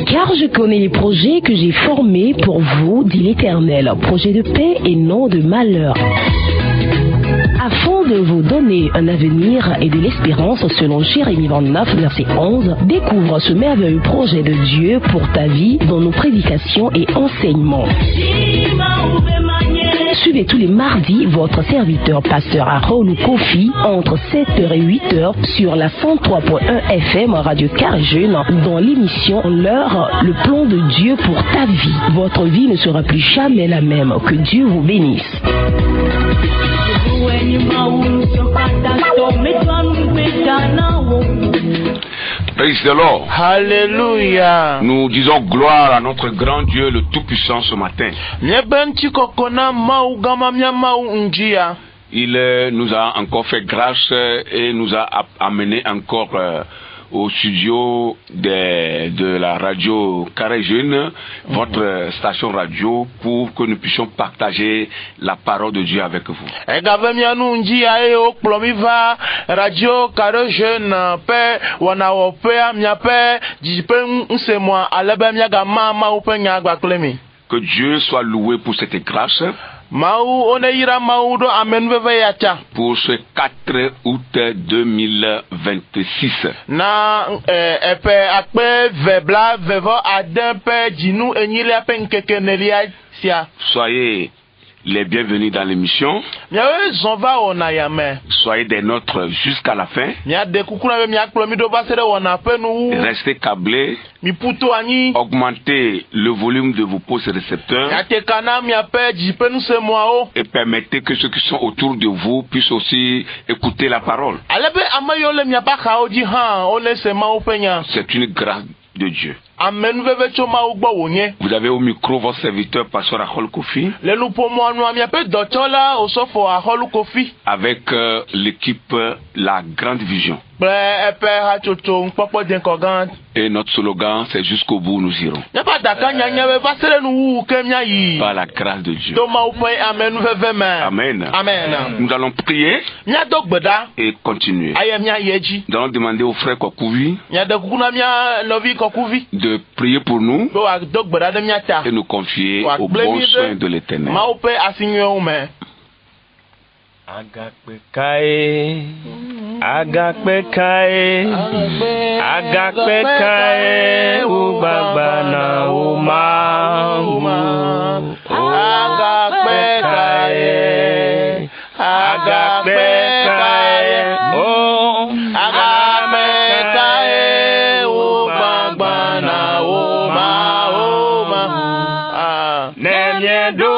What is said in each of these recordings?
Car je connais les projets que j'ai formés pour vous, dit l'Éternel, projets de paix et non de malheur, afin de vous donner un avenir et de l'espérance. Selon Jérémie 29, verset 11, découvre ce merveilleux projet de Dieu pour ta vie dans nos prédications et enseignements. Suivez tous les mardis votre serviteur pasteur Harold Kofi entre 7h et 8h sur la 103.1 FM Radio Carré Jeune dans l'émission L'heure, le plan de Dieu pour ta vie. Votre vie ne sera plus jamais la même. Que Dieu vous bénisse. Praise the Lord. Hallelujah. Nous disons gloire à notre grand Dieu, le Tout-Puissant, ce matin. Il nous a encore fait grâce et nous a amené encore au studio de la radio Carré Jeune, votre station radio, pour que nous puissions partager la parole de Dieu avec vous. Radio Carré Jeune, que Dieu soit loué pour cette grâce. Pour ce 4 août 2026. Soyez les bienvenus dans l'émission. Soyez des nôtres jusqu'à la fin. Restez câblés. Augmentez le volume de vos postes récepteurs. Et permettez que ceux qui sont autour de vous puissent aussi écouter la parole. C'est une grâce de Dieu. Vous avez au micro votre serviteur pasteur Harold Kofi avec l'équipe La Grande Vision. Et notre slogan, c'est jusqu'au bout nous irons. Par la grâce de Dieu. Amen. Amen. Nous allons prier et continuer. Nous allons demander au frère Kokouvi de prier pour nous et nous confier au bon soin de l'Éternel. Agakpe kae, agakpe kae, ubagba na uma, agakpe kae, oh, agakpe kae, ubagba na uma, nemiedo.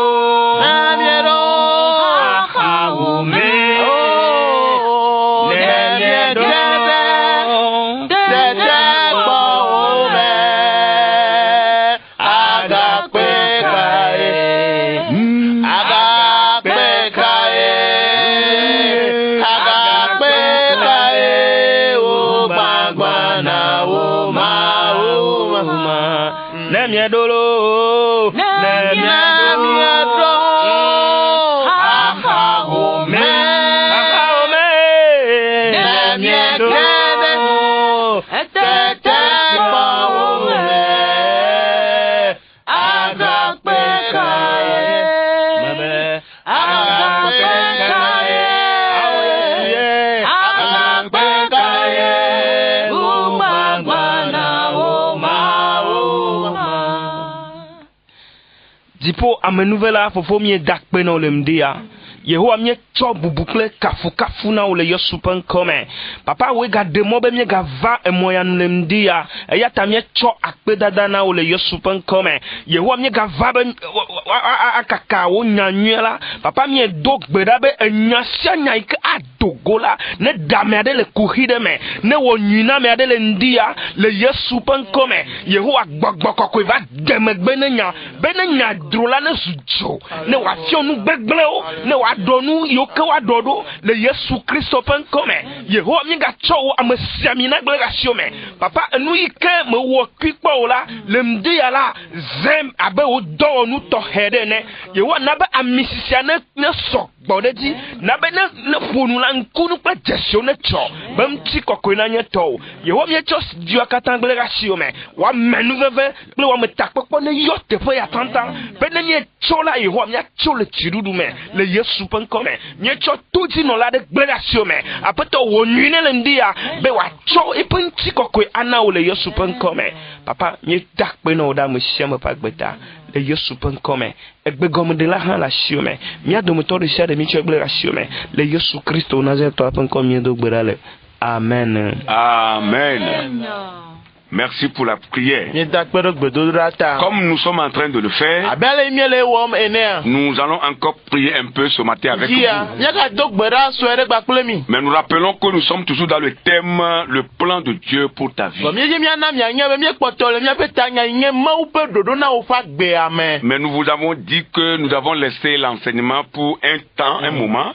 Dipo amenuvela fofo mie dakpe na ole mdia. Yehowa mie tso bubukle kafu na ole yosupen kome. Papa we ga demo be mie ga va emoya nule mdia. Eya ta mie tso akpe dada na ole yosupen kome. Yehowa mie ga va be akaka wo nyanyela. Papa mie dog beda be enyasya nyaike adogola. Ne dame ade le kuhide me. Ne wo nyina me ade le ndia. Le yosupen kome. Yehowa gbogbokokwe va demegbe ne nya. Be ne nya drola ne sujo. Ne wa fionu begbleo. Ne wa donu yoke wa dodo le Yesu Christo pen kome Yehowa mi ga cho amesiami na gbe ga siome papa enu ike me wo kwipo la le mdi ya la zem abe o do nu to hede ne Yehowa na be amisisia ne so gbode di na be ne fonu la nkunu pa jesio ne cho bam ti kokoi na nye to Yehowa mi cho dio akatan gbe ga siome wa menu veve ple wa me takpopo ne yote fo ya tantan be ne nye cho la Yehowa mi cho le chirudu me le Yesu pen kome nye cho tuti no la de gbe ga siome apeto wo nyune le ndia be wa cho ipun ti kokoi ana o le Yesu pen kome papa nye dakpe no da mo siame pa gbeta le Yesu pen kome egbe gomo de la han la siome mia do moto de shade mi cho gbe ga siome le Yesu Christo Nazareth pen kome do gbera le amen amen. Merci pour la prière. Comme nous sommes en train de le faire, nous allons encore prier un peu ce matin avec vous. Mais nous rappelons que nous sommes toujours dans le thème, le plan de Dieu pour ta vie. Mais nous vous avons dit que nous avons laissé l'enseignement pour un temps, un moment.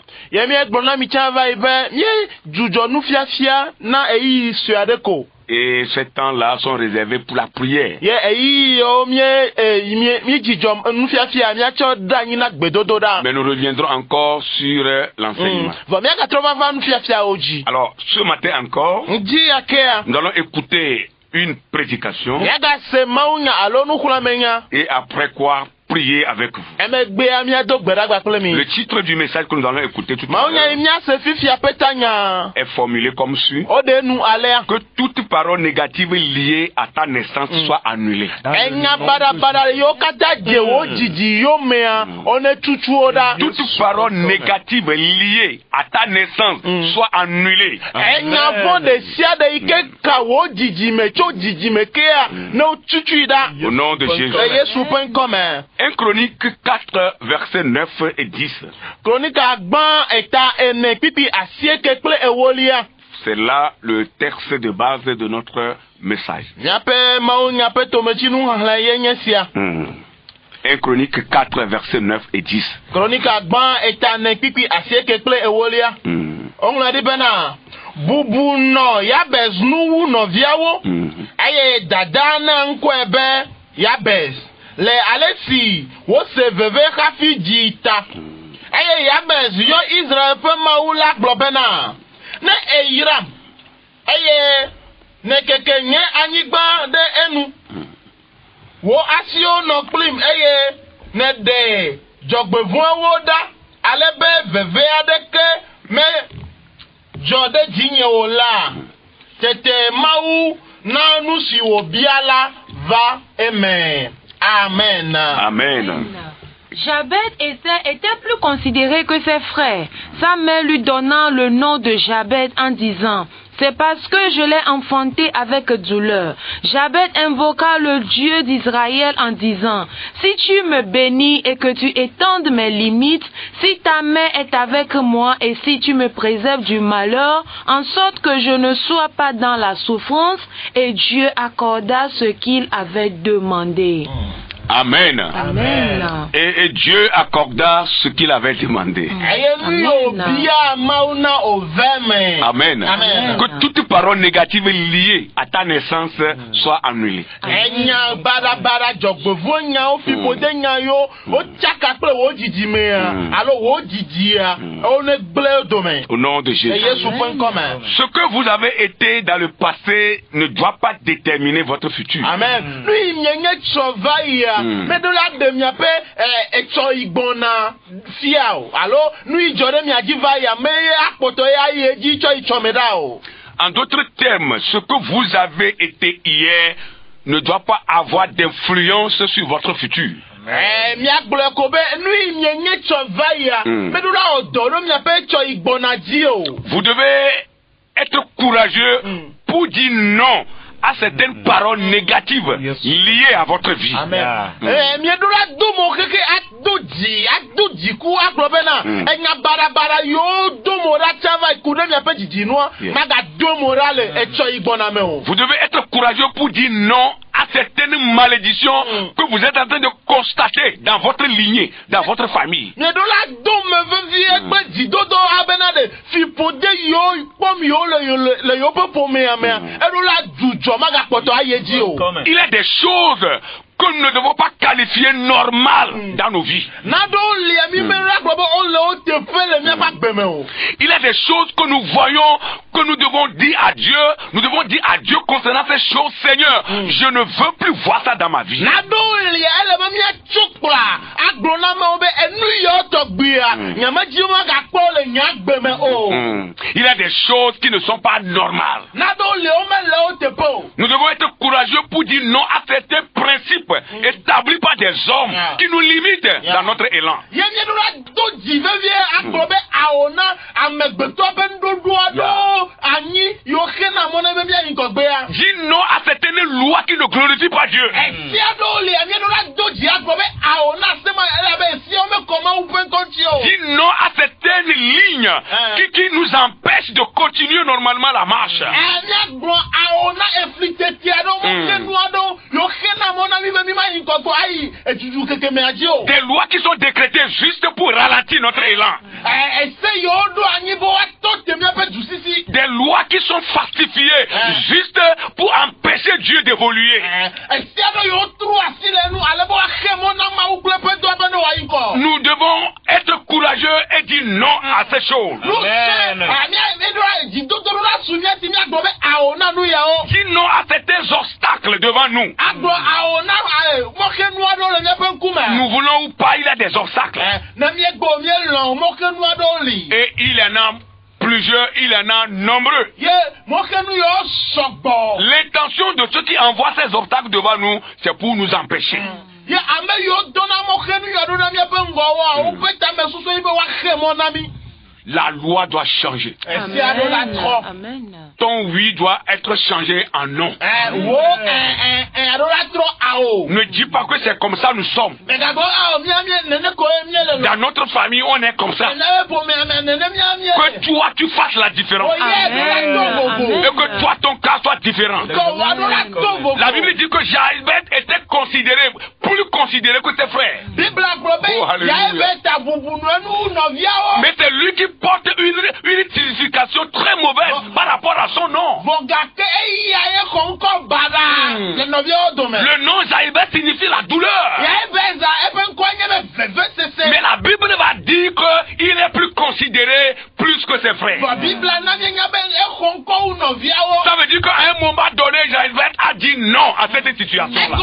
Et ces temps-là sont réservés pour la prière. Mais nous reviendrons encore sur l'enseignement. Alors, ce matin encore, nous allons écouter une prédication. Et après quoi, prier avec vous. Le titre du message que nous allons écouter tout à l'heure est formulé comme suit: que toute parole négative liée à ta naissance soit annulée. Toute parole négative liée à ta naissance soit annulée. Au nom de Jésus. 1 Chronique 4, versets 9 et 10. C'est là le texte de base de notre message. 1 Chronique 4, versets 9 et 10. Bubu no Yabez nuwu no viawo aye dadana nkwebe Yabez le alexi wo se veve kafi jita aye Yabez yo Israel pe maula globena ne eyiram aye ne kekenye anyigba de enu wo asio no plim aye ne de jogbevun wo da alebe veve adeke me Jode Jinyeola, Tete Maou, Nanu si Obiala, va, Amen. Amen. Amen. Jabed était plus considéré que ses frères, sa mère lui donnant le nom de Jabed en disant: c'est parce que je l'ai enfanté avec douleur. Jabed invoqua le Dieu d'Israël en disant: si tu me bénis et que tu étendes mes limites, si ta main est avec moi et si tu me préserves du malheur, en sorte que je ne sois pas dans la souffrance, et Dieu accorda ce qu'il avait demandé. Amen. Amen. Et Dieu accorda ce qu'il avait demandé. Amen. Amen. Que toute parole négative liée à ta naissance soit annulée. Au nom de Jésus. Ce que vous avez été dans le passé ne doit pas déterminer votre futur. Amen. Mais de là de mia pe echo igbona fiao alors nous jore mia diva ya me apoto ya yeji cho ichomedao. En d'autres termes, ce que vous avez été hier ne doit pas avoir d'influence sur votre futur. Mia gbloko be nu nyenye cho vaya mais de là odoro mia pe cho igbona dio. Vous devez être courageux pour dire non à certaines paroles négatives liées à votre vie. Amen. Miedura domo keke adoji ku aglobena enya bara yo domo ra chava ikude mi ape jiji no maga domo ra le echo igbona me o. Vous devez être courageux pour dire non à certaines malédictions que vous êtes en train de constater dans votre lignée, dans votre famille. Mais de la dome veut dire dit dodo abenade fi pode yo pom yo le yo pour me et de la dujo maga poto ayeji o. Il y a des choses que nous ne devons pas qualifier normales dans nos vies. Il y a des choses que nous voyons, que nous devons dire à Dieu. Nous devons dire à Dieu concernant ces choses. Seigneur, je ne veux plus voir ça dans ma vie. Il y a des choses qui ne sont pas normales. Nous devons être courageux pour dire non à certains principes établis par des hommes qui nous limitent dans notre élan. Dis non à certaines lois qui ne glorifient pas Dieu. Dis non à certaines lignes qui nous empêchent de continuer normalement la marche. Des lois qui sont décrétées juste pour ralentir notre élan. Des lois qui sont falsifiées juste pour empêcher Dieu d'évoluer. Nous devons être courageux et dire non à ces choses. Dis non à certains obstacles devant nous. Nous voulons ou pas, il y a des obstacles. Et il y en a plusieurs, il y en a nombreux. L'intention de ceux qui envoient ces obstacles devant nous, c'est pour nous empêcher. La loi doit changer. Amen. Ton oui doit être changé en non. Ne dis pas que c'est comme ça nous sommes. Dans notre famille, on est comme ça. Que toi, tu fasses la différence. Et que toi, ton cas soit différent. La Bible dit que Jaïbeth était considéré, plus considéré que ses frères. Oh, alléluia. Mais c'est lui qui porte une signification très mauvaise par rapport à son nom. Le nom Jaïbeth signifie la douleur. Mais la Bible va dire qu'il est plus considéré plus que ses frères. Ça veut dire qu'à un moment donné, Jaïbeth a dit non à cette situation-là.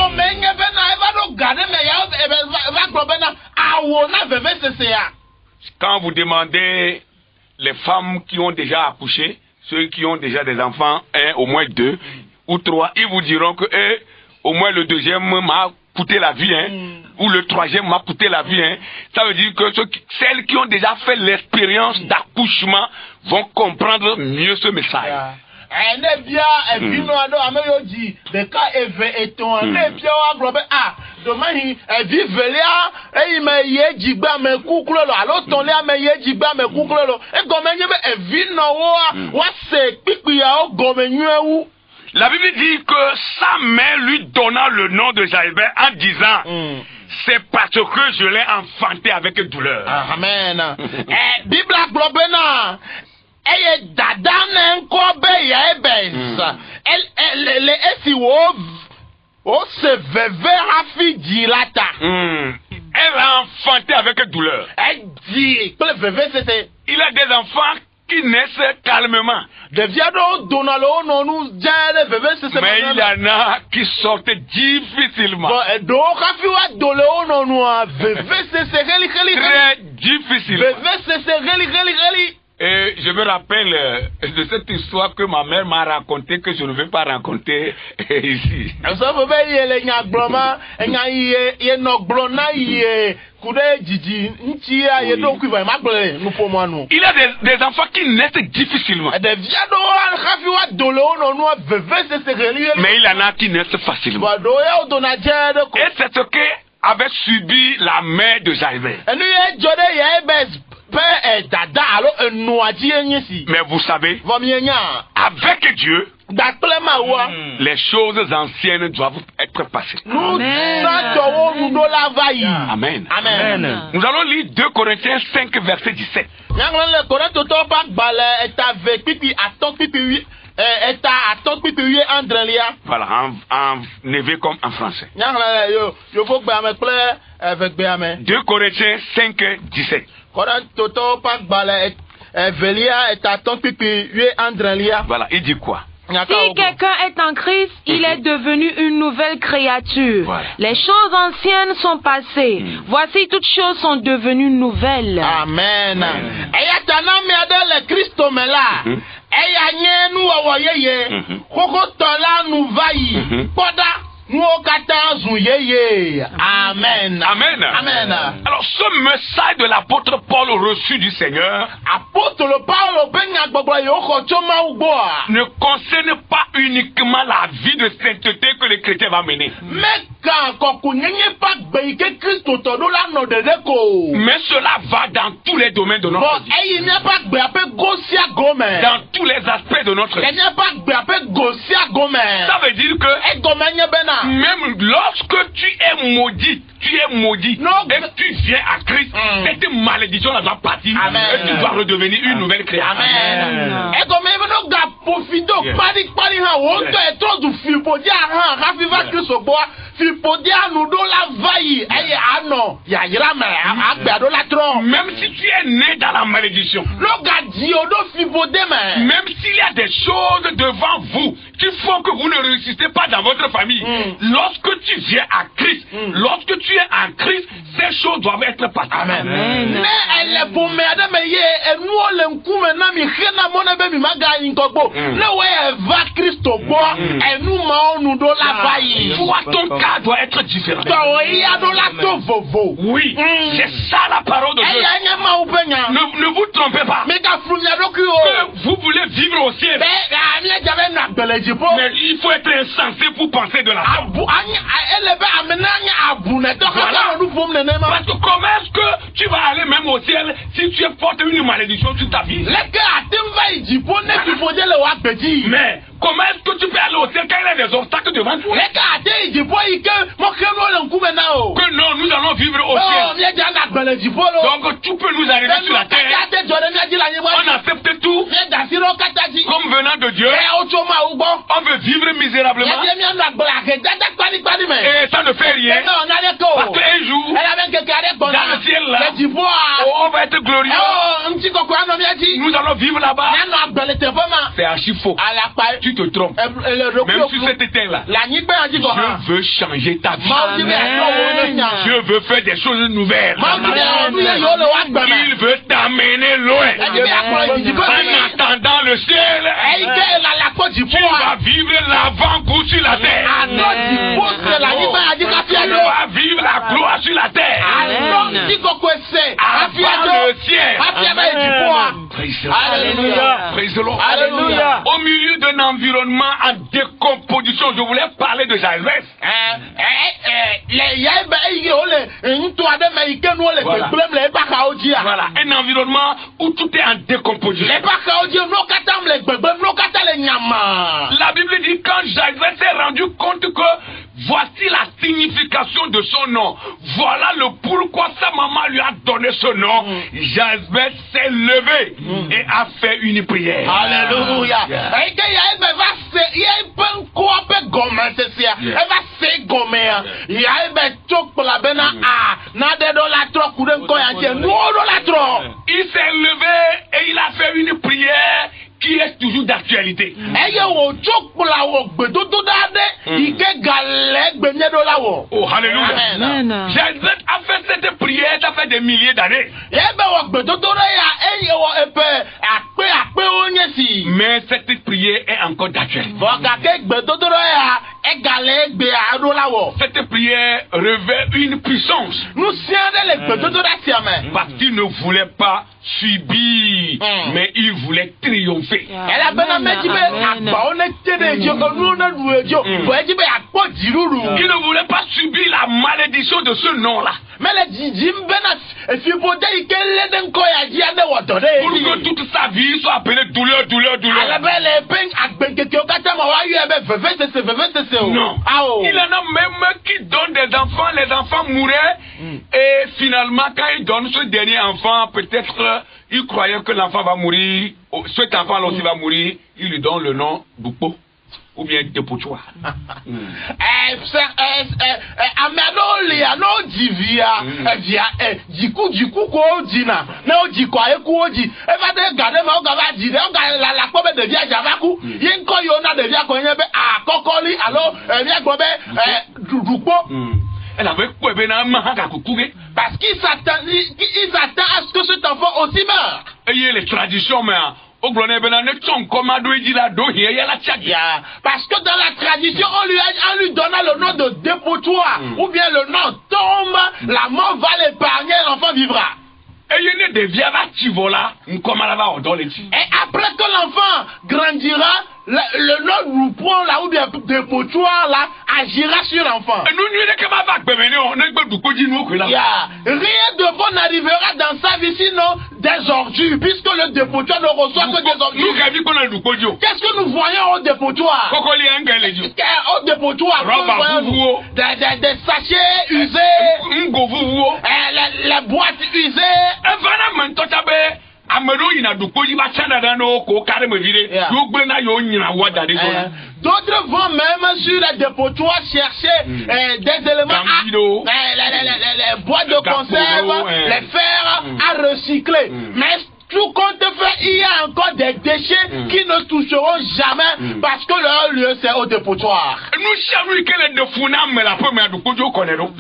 Quand vous demandez les femmes qui ont déjà accouché, ceux qui ont déjà des enfants, au moins 2 ou 3, ils vous diront que au moins le 2e m'a coûté la vie, ou le 3e m'a coûté la vie. Ça veut dire que celles qui ont déjà fait l'expérience d'accouchement vont comprendre mieux ce message. La Bible dit que sa mère lui donna le nom de Jaïbeth en disant c'est parce que je l'ai enfanté avec douleur. Amen. Bible globena. Eye dadane nkobe ya ebesa. Elle se veve hafi dilata. Elle a enfanté avec douleur. Elle dit que le bébé c'était. Il a des enfants qui naissent calmement. Mais il y en a qui sortent difficilement. Très difficilement. Et je me rappelle de cette histoire que ma mère m'a racontée, que je ne vais pas raconter ici. Il y a des enfants qui naissent difficilement. Mais il y en a qui naissent facilement. Et c'est ce que avait subi la mère de Jaïbeth. pe dada alo enuadzi enye si. Mais vous savez, Vomienya. avec Dieu, Dakple mawa. les choses anciennes doivent être passées. Nous Amen. santons nous do la vaille. Amen. Amen. Nous allons lire 2 Corinthiens 5, verset 17. Nyangla le Korinto to pa gbale eta ve pipi aton pipi 8 eta aton pipi 8 andrelia. Voilà, en névé comme en français. Nyangla yo faut gbe ame kple avec gbe ame. 2 Corinthiens 5, 17. Korinto to pa gbale velia eta aton pipi 8 andrelia. Voilà, il dit quoi? Si quelqu'un est en Christ, il est devenu une nouvelle créature. Voilà. Les choses anciennes sont passées. Voici toutes choses sont devenues nouvelles. Amen. Eya tana me ade le Kristo me la. Eya nye nu owo yeye. Koko tola nu vayi. Poda nu okata zu yeye. Amen. Amen. Amen. Alors, ce message de l'apôtre Paul reçu du Seigneur Apôtre Paul benya gbogbo yoko choma ugboa. ne concerne pas uniquement la vie de sainteté que le chrétien va mener. Meka koku nyenye pa gbe ke Kristo to do la no dedeko. Mais cela va dans tous les domaines de Bon, notre vie. eyi ne pa gbe ape gosia gome. Dans tous les aspects de notre vie. Enye pa gbe ape gosia gome. Ça veut dire que E gome nye bena. même lorsque tu es maudit, Non. et que tu viens à Christ, cette malédiction-là doit partir. Amen. Et tu dois redevenir une nouvelle créature. Amen. E gome no ga profito Yeah. pari ha wo to e to du fipodia ha ha fi va Kristo bo fipodia nu do la vayi eye ano ya yira me agbe do la tron. Même si tu es né dans la malédiction, No ga di o do fipode me. même s'il y a des choses devant vous qui font que vous ne réussissez pas dans votre famille, lorsque tu viens à Christ, lorsque tu es en Christ, ces choses doivent être passées. Amen. Amen. Ne ele bo me ade me ye enu ole nkume na mi hena mo na be mi maga yin kogbo. Ne we va Kristo bo enu ma onu do la vayi. Toi, ton cas doit être différent. To iya do la to vovo. Oui, c'est ça la parole de Dieu. Eya nya ma ubenya. Ne vous trompez pas. Me ka frunya do ku Que o. vous voulez vivre au ciel, Be ami jabe na gbeleji po. mais il faut être insensé pour penser de la sorte. Abu anya ele be amena anya abu na do ka Voilà. ka onu fom ne ne ma. Parce que comment est-ce que tu vas aller même au ciel si tu es porté une malédiction sur ta vie? Leke atim va ijipo ne ki fode le wa gbeji. Mais comment est-ce que tu peux aller au ciel quand il y a des obstacles devant toi? Leke ate ijipo ike mo kenu ole nkume na o. Que non, nous allons vivre au Oh, ciel. mi ja na gbeleji po lo. Donc tout peut nous arriver sur la terre. Ate jore mi ajila yin wa. On accepte tout Mi da siro kataji. comme venant de Dieu. E o cho ma ugbo. On veut vivre misérablement Ye mi na gbela ke dada pani me. et ça ne fait rien. No na le ko. Parce qu'un jour, Ela ben ke kare gbona. dans le ciel là, Le jipo a. on va être glorieux. Oh, nti koko ano mi aji. Nous allons vivre là-bas. Ya no agbele te fama. C'est archi faux. Ala pa. Tu te trompes. Le roku. Même sur cette terre-là, La ni gbe anji ko ha. je veux changer ta vie. Ma o ti be no wo no nya. Je veux faire des choses nouvelles. Ma o ti be o ti yo le wa gbe me. Il veut t'amener loin. En attendant le ciel, E ike la la ko jipo tu vas a. vivre l'avant-goût sur la terre. Ano jipo se la ni gbe anji ka fi Tu ado. vas vivre la gloire sur la terre. Ano ti koko se. Afi Avant ado. le ciel. Afi ado jipo a. Praise the Lord. Alléluia. Praise the Lord. Alléluia. Au milieu d'un environnement en décomposition, je voulais parler de Jairès. Le ya be ige o le ntu ade me ike nu o le Voilà. gbeglem le ba ka oji a. Voilà, un environnement où tout est en décomposition. Le ba ka oji no kata le gbegbem no kata le nyama. La Bible dit quand Jairès s'est rendu compte que voici la signification de son nom. Voilà le pourquoi sa maman lui a donné ce nom. Jairès s'est levé et a fait une prière. Alléluia. Yeah. Eke ya ebe va se ya ebe nko ape gome sesia. Yeah. Eva se gome ya. Ya ebe chok la bena a na de do la tro kude nko ya nje. No do la tro. Il s'est levé et il a fait une prière qui est toujours d'actualité. Eye wo chok la wo gbedodo dade ike gale gbenye do la wo. Oh, hallelujah. Amen. Jairès a fait cette prière, ça fait des milliers d'années. Ebe wo gbedodo ya eye wo epe akpe onye si. Mais cette prière est encore d'actualité. Boka ke gbedodo ya e gale gbe ado la wo. Cette prière révèle une puissance. Nous siande le gbedodo da siame. Parce qu'il ne voulait pas subir, mais il voulait triompher. Elle a bien meji be agba o ne tede jo onu na du ejo. Bo eji be akpo jiruru. Il ne voulait pas subir la malédiction de ce nom-là. Mais les Djim Bena, et si vous dites que les Denkoya Diane Water, pour que toute sa vie soit appelée douleur. À la belle épingle, à Benketiokata, non. Il y en a même qui donnent des enfants, les enfants mouraient, et finalement, quand ils donnent ce dernier enfant, peut-être ils croyaient que l'enfant va mourir, cet enfant aussi va mourir, ils lui donnent le nom d'Ukpo. Ou bien de Pochoa. Amedoli, ano divia, du coup, quoi, dina, non, dit quoi, dit, de garder ma gava, dit, la pomme de via Javaku, yen ko yona de via Koyebe, à Kokoli, alors, via Gobe, Elle avait quoi, parce qu'ils s'attendent à ce que cet enfant aussi meure. Et les traditions, mais. Parce que dans la tradition, on lui donna le nom de dépotoir, ou bien le nom tombe, la mort va l'épargner, l'enfant vivra. Et après que l'enfant grandira, le nom roupon là, ou bien dépotoir là, agira sur l'enfant. Rien de bon n'arrivera dans sa vie sinon des ordures, puisque le dépotoir ne reçoit que des ordures. Qu'est-ce que nous voyons au dépotoir? Au dépotoir, des sachets usés, les boîtes usées. D'autres vont même sur les dépotoirs chercher des éléments, les boîtes de conserve, les fers à recycler. Mais tout compte fait, il y a encore des déchets qui ne toucheront jamais parce que leur lieu c'est au dépotoir.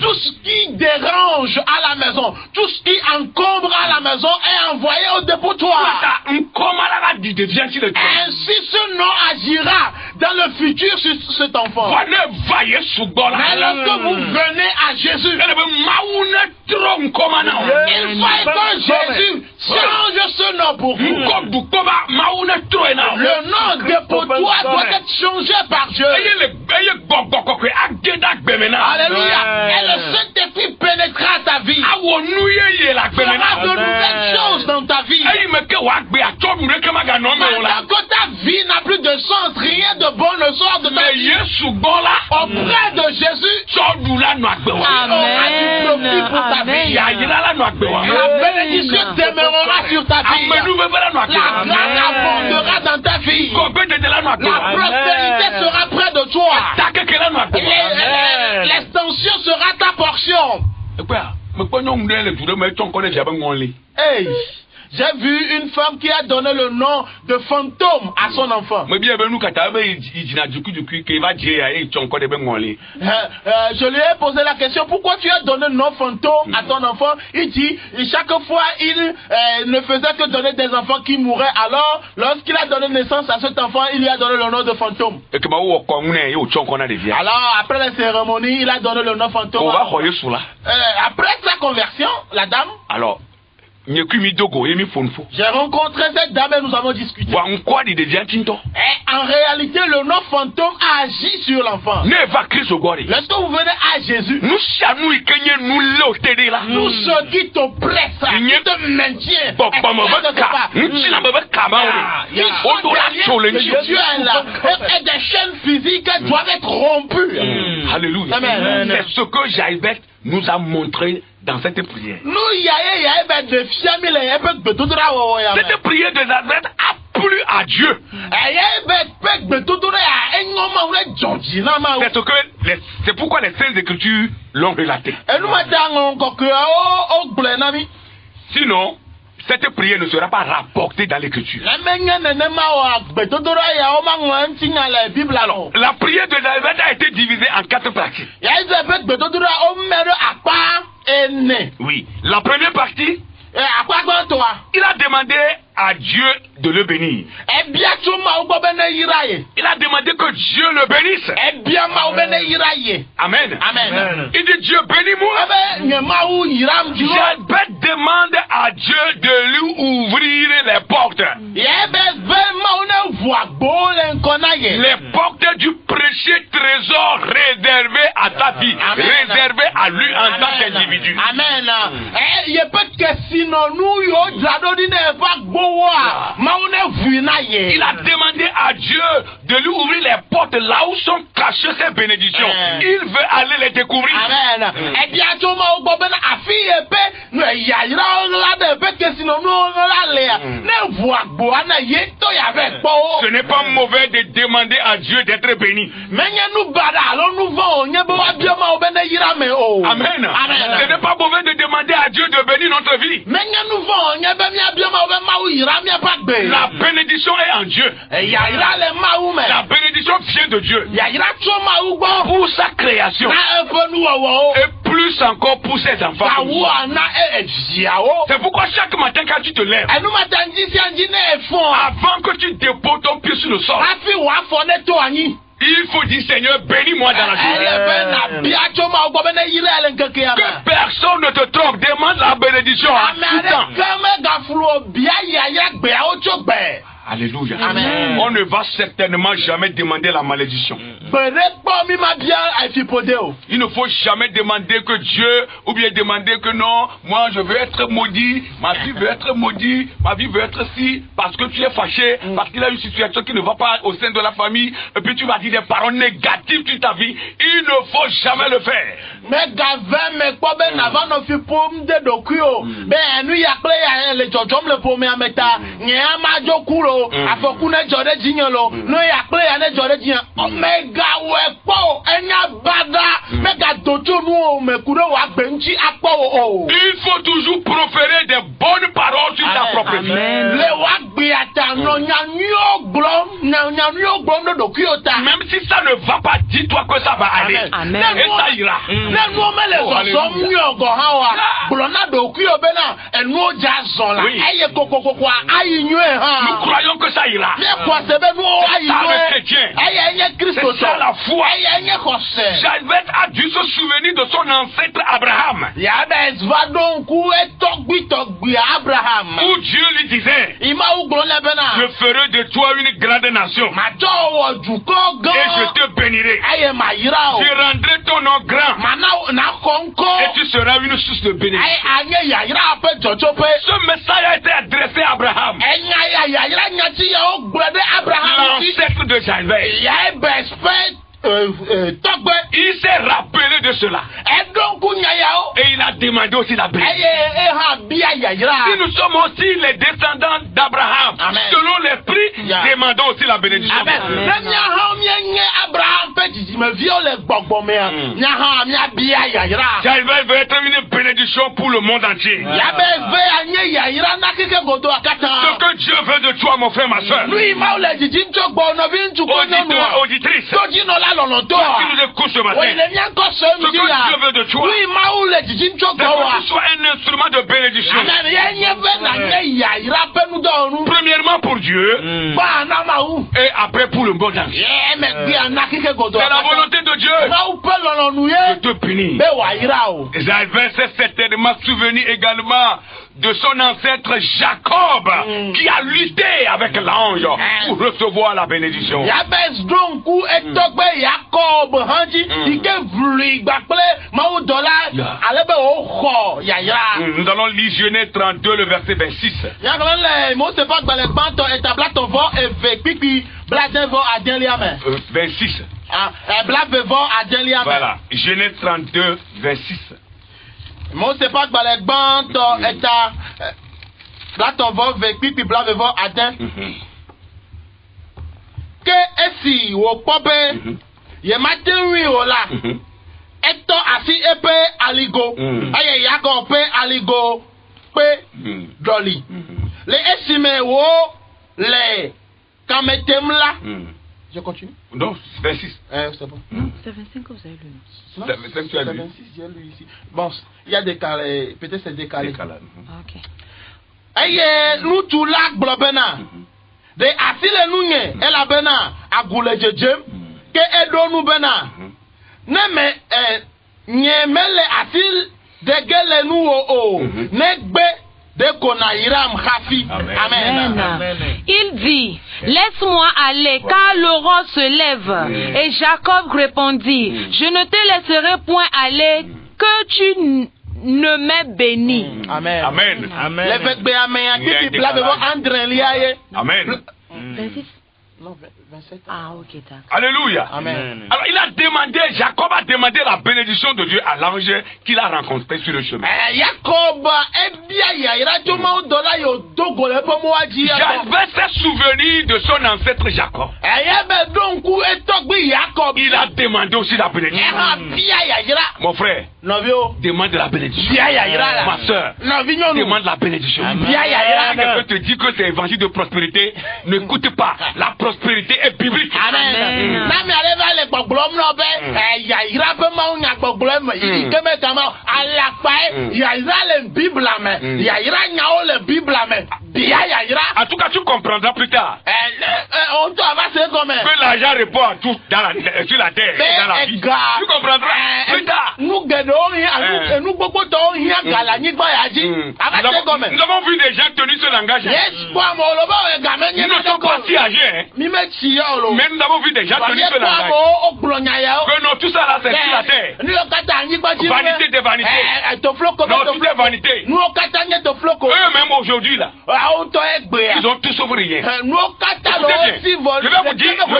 Tout ce qui dérange à la maison, tout ce qui encombre à la maison est envoyé au dépotoir. Ainsi ce nom agira dans le futur sur cet enfant. Mais lorsque vous venez à Jésus, il faut que Jésus change ce nom pour vous. Le nom dépotoir doit être changé par Dieu. Alléluia. Et le Saint-Esprit pénétrera ta vie. Fera de nouvelles choses dans ta vie. Maintenant que ta vie n'a plus de sens, rien de bon ne sort de ta vie. Auprès de Jésus, Amen. la bénédiction demeurera sur ta vie. La grâce abondera dans ta vie. La prospérité sera près de toi. L'extension sera ta portion. Hey, j'ai vu une femme qui a donné le nom de fantôme à son enfant. Je lui ai posé la question, pourquoi tu as donné le nom fantôme à ton enfant? Il dit, chaque fois il ne faisait que donner des enfants qui mouraient. Alors, lorsqu'il a donné naissance à cet enfant, il lui a donné le nom de fantôme. Alors, après la cérémonie, il a donné le nom fantôme. Après sa conversion, la dame, alors, j'ai rencontré cette dame et nous avons discuté. Et en réalité, le nom fantôme agit sur l'enfant. Lorsque vous venez à Jésus, tout ce qui t'oppresse, qui te maintient, et des chaînes physiques doivent être rompues. Alléluia. C'est ce que Jaïbeth nous a montré dans cette prière. Cette prière de Jaïbeth a plu à Dieu. C'est pourquoi les Saintes Écritures l'ont relaté. Sinon, cette prière ne sera pas rapportée dans l'écriture. Alors, la prière de Jaïbeth a été divisée en 4 parties. Oui. La première partie, il a demandé à Dieu de le bénir. Ebia tso ma wo be na yira ye. Il a demandé que Dieu le bénisse. Ebia ma wo be na yira ye. Amen. Amen. Il dit Dieu bénis-moi. Ebe nye ma wo yiram djiro. Jabez demande à Dieu de lui ouvrir les portes. Yebe be ma wo na vu agbo le nkona ye. Les portes du précieux trésor réservé à ta vie, réservé à lui en tant qu'individu. Amen. Ye peut que sinon nous yo drado di na va gbo wa. Ma wo na vu na ye. Il a demandé à Dieu de lui ouvrir les portes là où sont cachées ses bénédictions. Il veut aller les découvrir. Amen. Ebia tso ma wo be na afi ye pe no ya ira la de pe que sinon nous la le. Na vu agbo na ye to ya ve po. Ce n'est pas mauvais de demander à Dieu d'être béni. Amen. Ce n'est pas mauvais de demander à Dieu de bénir notre vie. La bénédiction est en Dieu. La bénédiction vient de Dieu. Pour sa création. Et plus encore pour ses enfants. C'est pourquoi chaque matin quand tu te lèves, avant que tu déposes ton pied sur le sol, il faut dire Seigneur, bénis-moi dans la journée. Que personne ne te trompe, demande la bénédiction tout le temps. Alléluia. Amen. On ne va certainement jamais demander la malédiction. Il ne faut jamais demander que Dieu, ou bien demander que non, moi je veux être maudit, ma vie veut être maudite, ma vie veut être si, parce que tu es fâché, parce qu'il y a une situation qui ne va pas au sein de la famille, et puis tu vas dire des paroles négatives sur ta vie. Il ne faut jamais le faire. Afokune jode jinyolo no ya ple ya ne jode jinya omega wepo enya bada mega dotu nu me kudo wa gbenchi apo o. Il faut toujours proférer des bonnes paroles sur ta propre vie. Le wa gbe ata no nyanyo glom no dokuota. Même si ça ne va pas, dis-toi que ça va aller. Et ça ira. Le no me le so myo go hawa blona dokuyo bena enu oja zon la eye kokoko kwa ayi nyu ha. Nous croyons que ça ira. C'est ça le chrétien. C'est ça la foi. Jabez a dû se souvenir de son ancêtre Abraham. Où Dieu lui disait, je ferai de toi une grande nation. Et je te bénirai. Je rendrai ton nom grand. Et tu seras une source de bénédiction. Ce message a été adressé à Abraham. L'ancêtre de Jabez. Il s'est rappelé de cela. Et il a demandé aussi la bénédiction. Si nous sommes aussi les descendants d'Abraham, selon l'esprit, demandons aussi la bénédiction. Jabez veut être une bénédiction pour le monde entier. Ce que Dieu veut de toi, mon frère, ma soeur, auditeur, auditrice, qui nous écoute ce matin, ce que Dieu veut de toi, c'est que tu sois un instrument de bénédiction. Premièrement pour Dieu, et après pour le monde entier. C'est la volonté de Dieu de te punir. Jabez s'est certainement souvenu également de son ancêtre Jacob, qui a lutté avec l'ange pour recevoir la bénédiction. Nous allons lire Genèse 32, le verset 26. Voilà, Genèse 32, 26. Mo se pas balek banto eta blaton vo vekpi pi bla vevo aden ke esi wo pobe ye maten wi ola eto asi epe aligo aye yago pe aligo pe doli le esime wo le kametemla. Je continue? Non, 26. C'est bon. C'est 25 que vous avez lu. Non, c'est 25 que tu as lu. 26, j'ai lu ici. Bon, il y a décalé, peut-être c'est décalé. Ok. eye nutu la gblɔ bena de asi le nu nye elabena agu le dzedzem ke eɖo nu bena ne me nye mele asi dege le nu o ne gbe de kona iram hafi. Amen. Il dit, laisse-moi aller car l'aurore se lève. Et Jacob répondit, je ne te laisserai point aller que tu ne m'aies béni. Amen. Amen. Amen. Amen. 26. Non, 27. Ah, ok, d'accord. Alléluia. Amen. Alors il a demandé, Jacob a demandé la bénédiction de Dieu à l'ange qu'il a rencontré sur le chemin. Jacob J'avais ses souvenirs de son ancêtre Jacob. Il a demandé aussi la bénédiction. Mon frère, demande la bénédiction. Ma soeur, demande la bénédiction. Quelqu'un te dit que c'est évangile de prospérité, n'écoute pas. La prospérité est biblique. Amen. En tout cas, tu comprendras plus tard que l'argent répond à tout sur la terre et dans la vie. Tu comprendras plus tard. Nous avons vu des gens tenir ce langage. Ils ne sont pas si âgés. Mais nous avons vu des gens tenir ce langage. Que non, tout ça là, c'est sur la terre. Vanité de vanité. Non, tout est vanité. Eux-mêmes aujourd'hui là, ils ont tous sauf rien. Je vais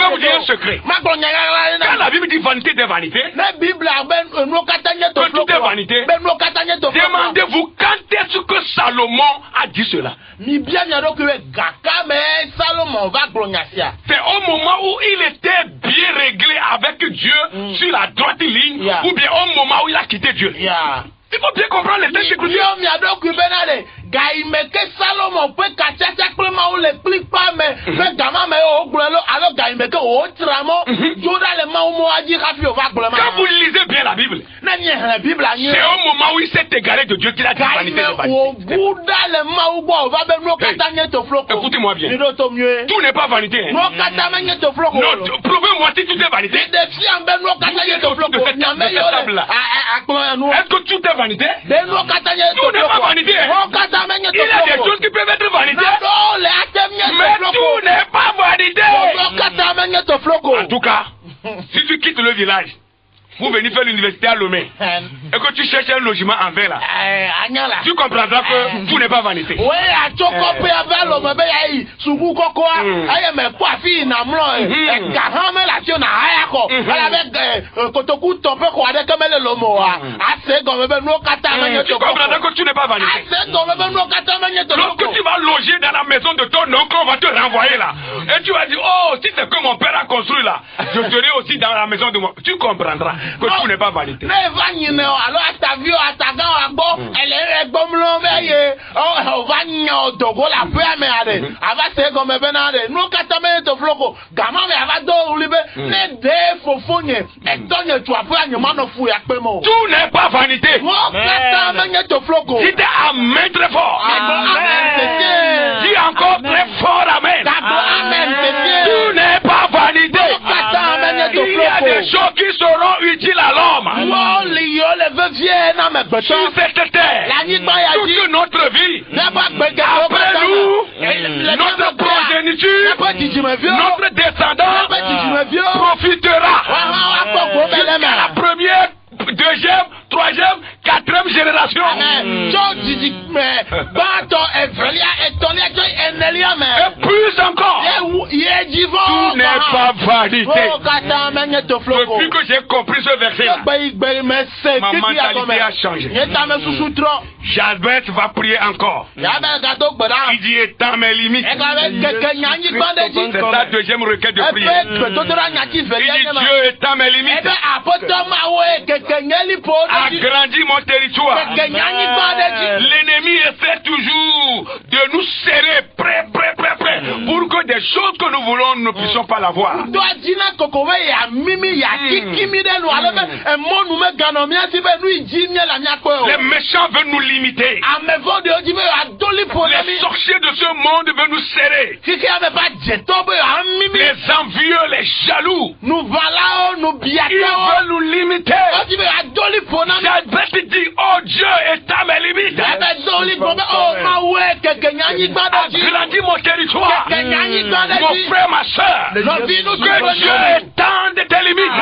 vous dire un secret. Quand la Bible dit vanité de vanité, que tout est vanité, demandez-vous quand est-ce que Salomon a dit cela. C'est au moment où il était bien réglé avec Dieu sur la droite ligne, ou bien au moment où il a quitté Dieu. Il faut bien comprendre les textes écritures. Salomon peut quand vous lisez bien la Bible, c'est au moment où il s'est égaré de Dieu qu'il a dit vanité de vanité. Écoutez-moi bien, tout n'est pas vanité. Non, prouvez-moi si tout est vanité. Est-ce que tout est vanité? Tout n'est pas vanité. Il y a des choses qui peuvent être vanité, mais tout n'est pas vanité. En tout cas, si tu quittes le village, vous venez faire l'université à Lomé et que tu cherches un logement en verre là, tu comprendras que tout n'est pas vanité. Tu comprendras que tout n'est pas vanité. Lorsque tu vas loger dans la maison de ton oncle, on va te renvoyer là. Et tu vas dire, oh, si c'est que mon père a construit là, je serai aussi dans la maison de moi. Tu comprendras que tout n'est pas vanité. Tout n'est pas vanité. Dites amen très fort. Dis encore très fort amen. Tout n'est pas vanité. Il y a des choses qui seront utiles à l'homme. Sur cette terre, toute notre vie, après nous, notre progéniture, notre descendant profitera jusqu'à la première, deuxième, troisième, quatrième génération. Et plus encore, tout n'est pas vanité. Depuis que j'ai compris ce verset là, ma mentalité a changé. Jabez va prier encore. Il dit étends mes limites. C'est sa deuxième requête de prière. Il dit Dieu étends mes limites. Agrandis mon territoire. L'ennemi essaie toujours de nous serrer près pour que des choses que nous voulons, nous ne puissions pas l'avoir. Les méchants veulent nous limiter. Les sorciers de ce monde veulent nous serrer. Les envieux, les jaloux, ils veulent nous limiter. J'avais dit, oh Dieu, étends mes limites. Agrandis mon territoire. Mon frère, ma soeur. Que Dieu étende tes limites.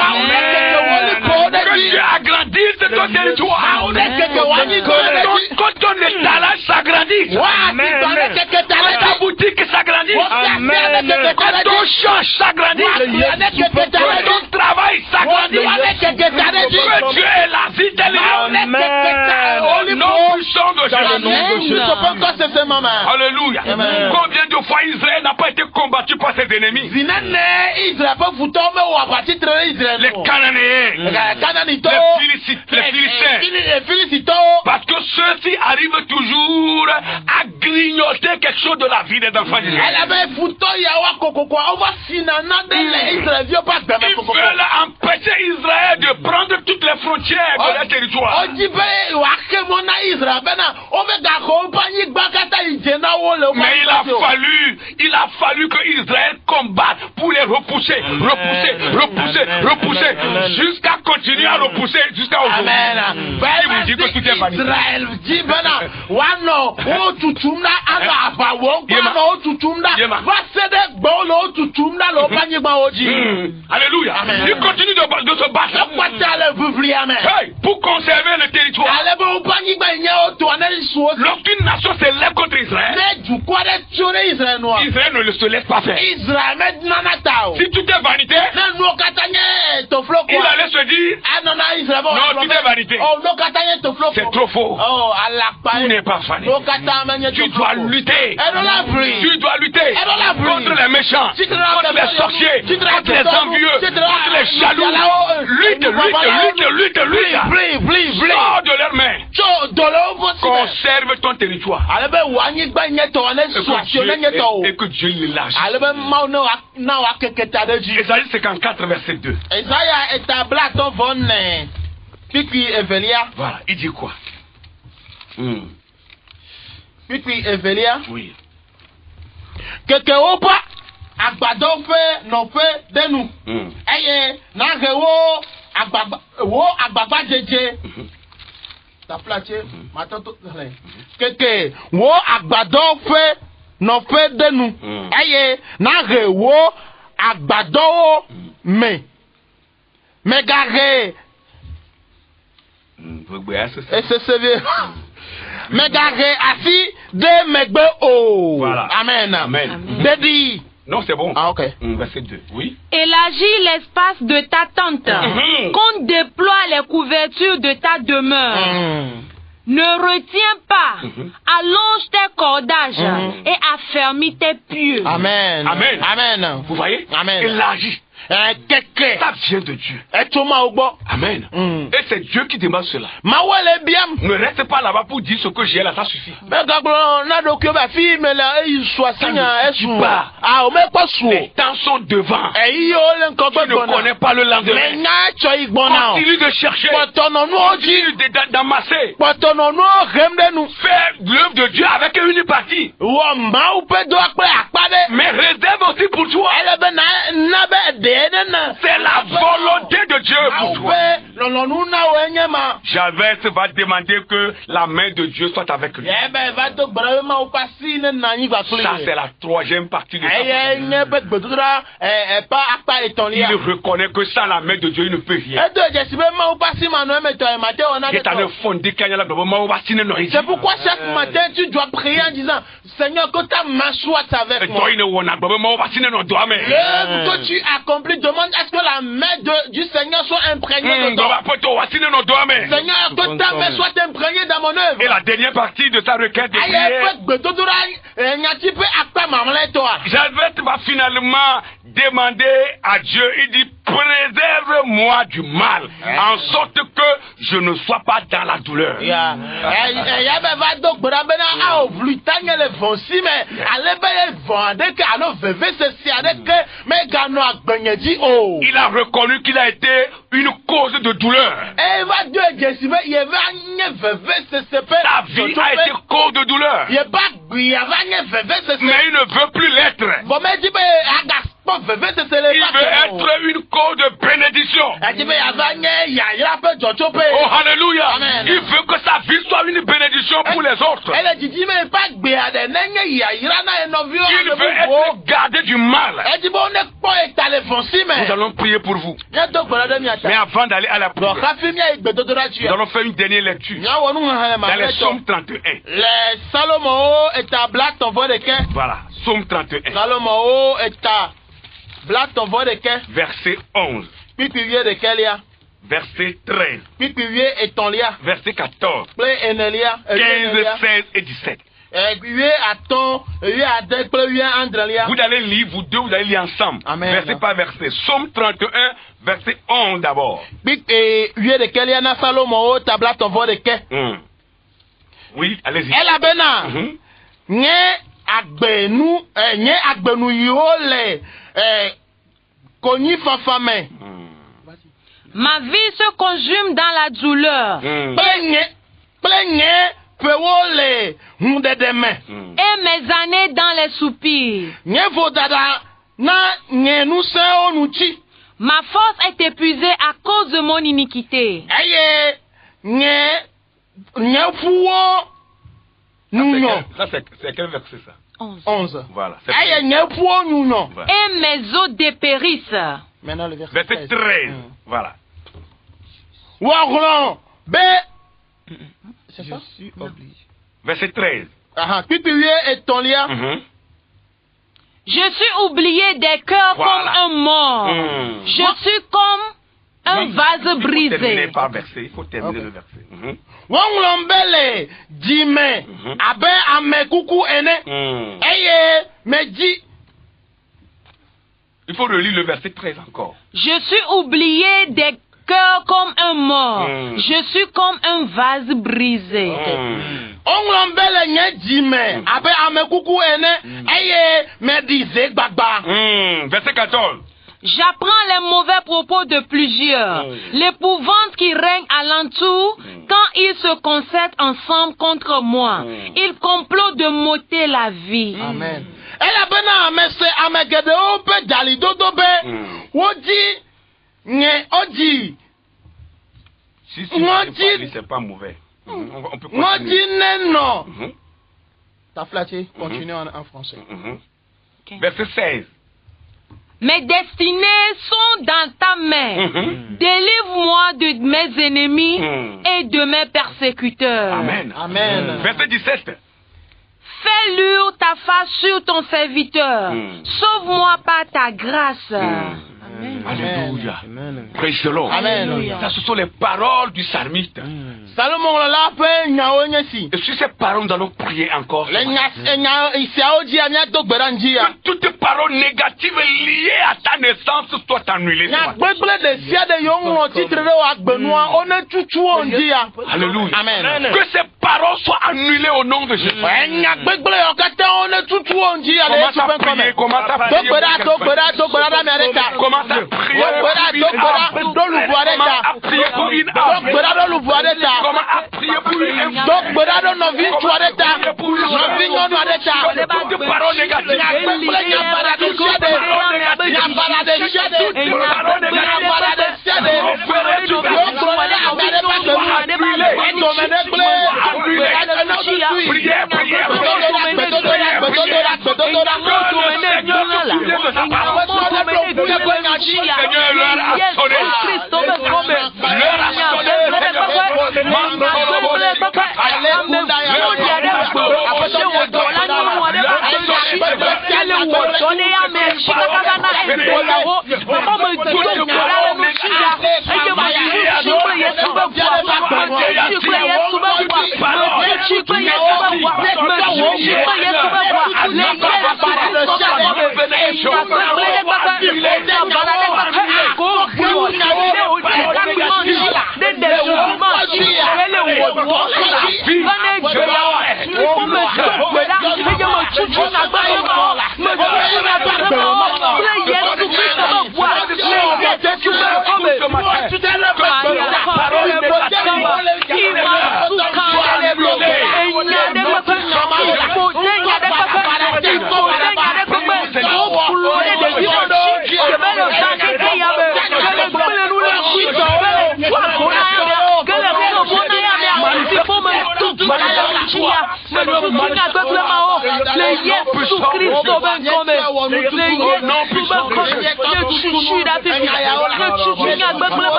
Que Dieu agrandisse ton territoire. Que ton étalage s'agrandisse. Que ta boutique s'agrandisse. Que ton champ s'agrandisse. Que ton travail s'agrandisse. Que Dieu élargisse tes limites. Au nom puissant de Jésus. Alléluia. Combien de fois Israël n'a pas été combattu par ses ennemis? Les Cananéens, les Philistins. Parce que ceux-ci arrivent toujours à grignoter quelque chose de la vie des enfants d'Israël. Ils veulent empêcher Israël de prendre toutes les frontières de leur territoire. Mais il a fallu que Israël combatte pour les repousser, jusqu'à continuer à repousser jusqu'à aujourd'hui. Qui vous dit que tout est valide? Alléluia. Il continue de se battre pour conserver le territoire. Lorsqu'une nation se lève contre Israël, Israël ne se laisse pas faire. Si tout est vanité, il allait se dire non, tout est vanité. C'est trop faux. Tout n'est pas vanité. Tu dois lutter. Contre les méchants, contre les sorciers, contre les envieux, contre les jaloux. Lutte. Sors de leurs mains. Conserve ton territoire. Et que Dieu le lâche. Ésaïe 54, verset 2. Voilà, il dit quoi? Oui. Voilà. Amen. Non, c'est bon. Ah, ok. Verset 2. Oui. Élargis l'espace de ta tente. Qu'on déploie les couvertures de ta demeure. Ne retiens pas. Allonge tes cordages et affermis tes pieux. Amen. Vous voyez? Amen. Élargis. Ça vient de Dieu. Amen. Et c'est Dieu qui demande cela. Ne reste pas là-bas pour dire ce que j'ai là, ça suffit. Les temps sont devant. Tu ne connais pas le lendemain. Continue de chercher. Continue d'amasser. Fais l'œuvre de Dieu avec une partie. Mais réserve aussi pour toi. C'est la volonté de Dieu pour toi. Javert va demander que la main de Dieu soit avec lui. Ça, c'est la troisième partie de sa prière. Il reconnaît que sans la main de Dieu, il ne peut rien. C'est pourquoi chaque matin, tu dois prier en disant, Seigneur, que ta main soit avec moi. Que tu accomplis, demande à ce que la main du Seigneur soit imprégnée dedans. Seigneur, que ta main soit imprégnée dans mon œuvre. Et la dernière partie de sa requête de prière, Javert va finalement demander à Dieu, il dit, préserve-moi du mal, en sorte que je ne sois pas dans la douleur. Il a reconnu qu'il a été une cause de douleur. Sa vie a été cause de douleur. Mais il ne veut plus l'être. Il veut être une cause de bénédiction. Oh, alléluia. Amen. Il veut que sa vie soit une bénédiction pour les autres. Il veut être gardé du mal. Nous allons prier pour vous. Mais avant d'aller à la prière, nous allons faire une dernière lecture. Dans les Psaumes 31. Voilà, Psaume 31. Verset 11. Verset 13. Verset 14. 15, 16 et 17. Vous allez lire, vous deux, vous allez lire ensemble. Amen. Verset par verset. Psaume 31, verset 11 d'abord. Oui, allez-y. Ma vie se consume dans la douleur. Et mes années dans les soupirs. Ma force est épuisée à cause de mon iniquité. Ça, c'est quel verset ça? 11. Voilà. Et mes os dépérissent. Maintenant, le verset Verset 13. Voilà. C'est ça? Je suis obligé. Verset 13. Je suis oublié des cœurs comme un mort. Je suis comme un vase brisé. Il faut terminer le verset. Il faut relire le verset 13 encore. Je suis oublié des cœurs comme un mort. Je suis comme un vase brisé. Verset 14. J'apprends les mauvais propos de plusieurs, l'épouvante qui règne alentour quand ils se concertent ensemble contre moi. Ils complotent de m'ôter la vie. Amen. Si c'est pas mauvais. On peut continuer. T'as flatté, continue en français. Verset 16. Mes destinées sont dans ta main. Délivre-moi de mes ennemis et de mes persécuteurs. Amen. Amen. Verset 17. Fais luire ta face sur ton serviteur. Sauve-moi par ta grâce. Amen. Alléluia. Amen. Praise the Lord. Amen. Ça, ce sont les paroles du psalmiste. Et sur ces paroles, nous allons prier encore. Que toute parole négative liée à ta naissance soit annulée. Alléluia. Amen. Que ces paroles soient annulées au nom de Jésus. Commence à prier. Commence à prier.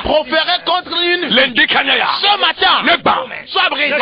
Proféré contre une ce matin, sois brisé.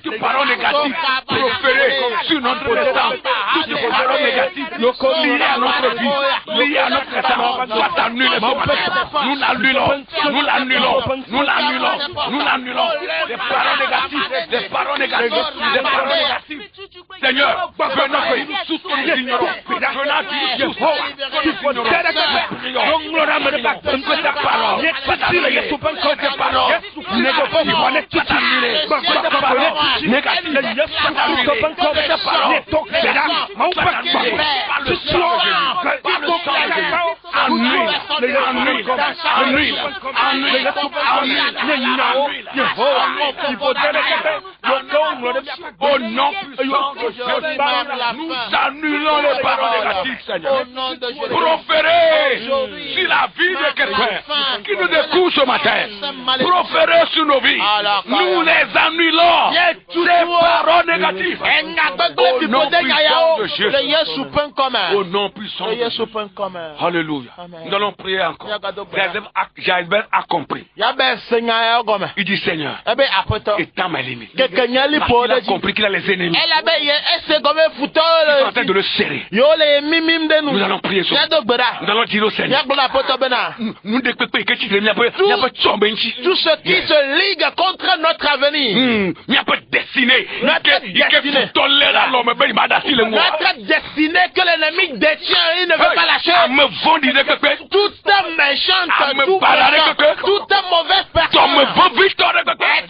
Toute parole négative proférée sur notre protestant, toute parole négative liée à notre vie, liée à notre état, soit annulée. Nous l'annulons. Des paroles négatives. Seigneur, venons tout ce que nous ignorons. Annule Au nom puissant de Jésus, nous annulons les paroles négatives, Seigneur. Proférez sur la vie de quelqu'un qui nous écoute ce matin. Proférez sur nos vies. Nous les annulons. Ces paroles négatives. Au nom puissant de Jésus. Au nom puissant de Jésus. Alléluia. Nous allons prier encore. Jaël a compris. Il dit Seigneur, étends mes limites. Il a compris qu'il a les ennemis. Il est en train de le serrer. Nous allons prier sur lui. Nous allons dire au Seigneur. Tout ce qui se ligue contre notre avenir. Notre destinée que l'ennemi détient, il ne veut pas lâcher. Toute méchante, toute mauvaise personne,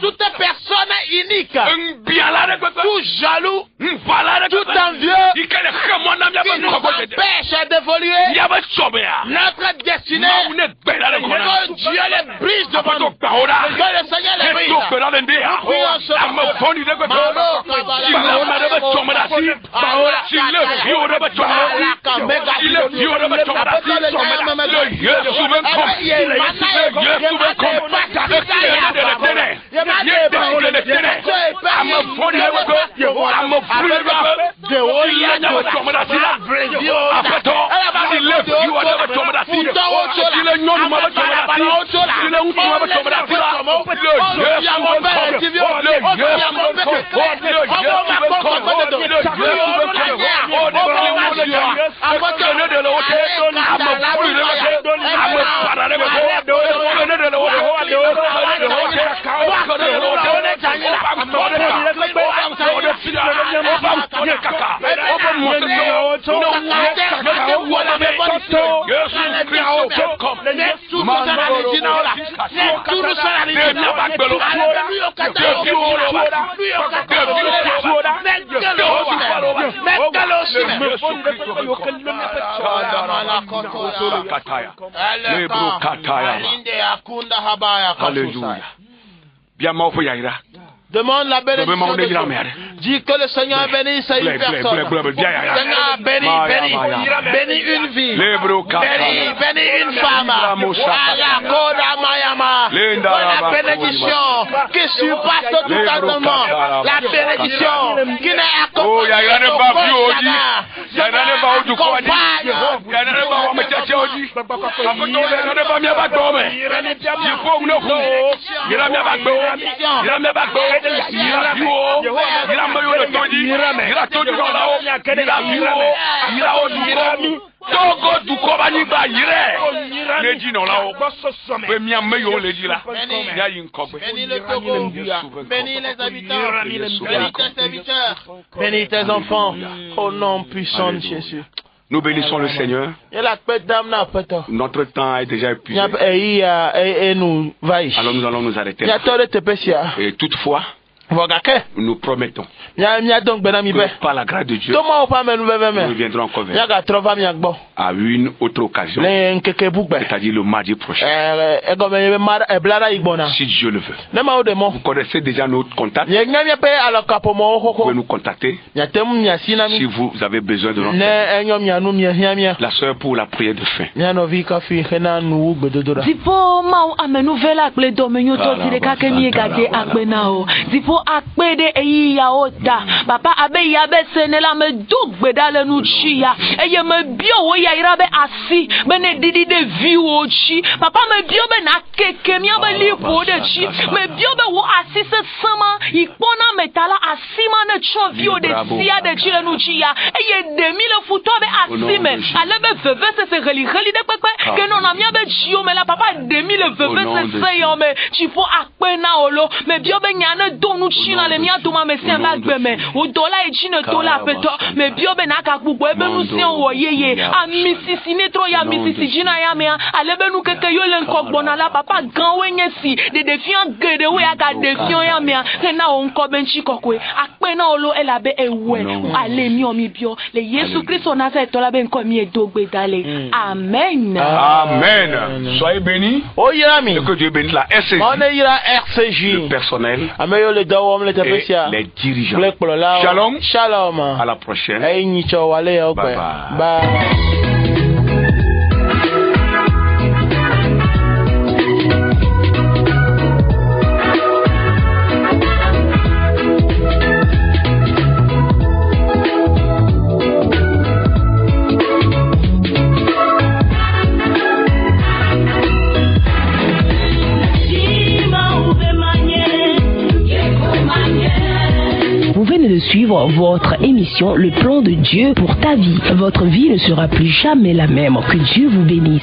toute personne unique, tout jaloux, tout envieux, qui nous empêche d'évoluer notre destinée, que Dieu les brise devant nous, que le Seigneur les brise. Nous prions ce matin. Alléluia. Bien mort pour Yaïra. Demande la bénédiction de Dieu. Dis que le Seigneur a béni une personne. Seigneur a béni une vie. Béni une femme. La bénédiction qui surpasse tout entendement. La bénédiction qui n'est accompagnée bénis les habitants, bénis tes serviteurs, bénis tes enfants, au nom puissant de Jésus. Nous bénissons le Seigneur. Notre temps est déjà épuisé. Alors nous allons nous arrêter là. Et toutefois, nous promettons que par la grâce de Dieu, nous reviendrons encore à une autre occasion, c'est-à-dire le mardi prochain. Si Dieu le veut. Vous connaissez déjà notre contact. Vous pouvez nous contacter si vous avez besoin de notre aide. La sœur pour la prière de fin. Akpede eyi ya ota papa abe ya be senela me dugbe dale nu chi ya eye me bio wo ya ira be asi be ne didi de vi wo chi papa me bio be na keke mi be lipo de chi me bio be wo asi se sama ikpona metala asi ma ne chovio de sia de chi le nu chi ya eye demi le futo be asi me ale be veve se reli de pepe que non na mi be chi o me la papa demi le veve se yo me chi fo akpe na olo me bio be nyane do nu china le mia tuma me sen la gbeme o dola e chine to la peto me bio be na ka gbugbo ebe nu sen wo yeye a misisi ne tro ya misisi jina ya me ale be nu keke yo le nkogbo na la papa gan wenye si de defiant gede we aka defiant ya me na o nko ben chi kokwe akpena olo elabe ewe ale mi omi bio le Yesu Christ on a fait tola ben comme edogbe dale. Amen. Amen. Soyez bénis. Oh yami. Que Dieu bénisse la RCJ. On est ira RCJ. Le personnel. Ameyo le dawom le Et tapesia. les dirigeants. Shalom. Shalom. À la prochaine. Bye bye. Bye. Vous venez de suivre votre émission Le plan de Dieu pour ta vie. Votre vie ne sera plus jamais la même. Que Dieu vous bénisse.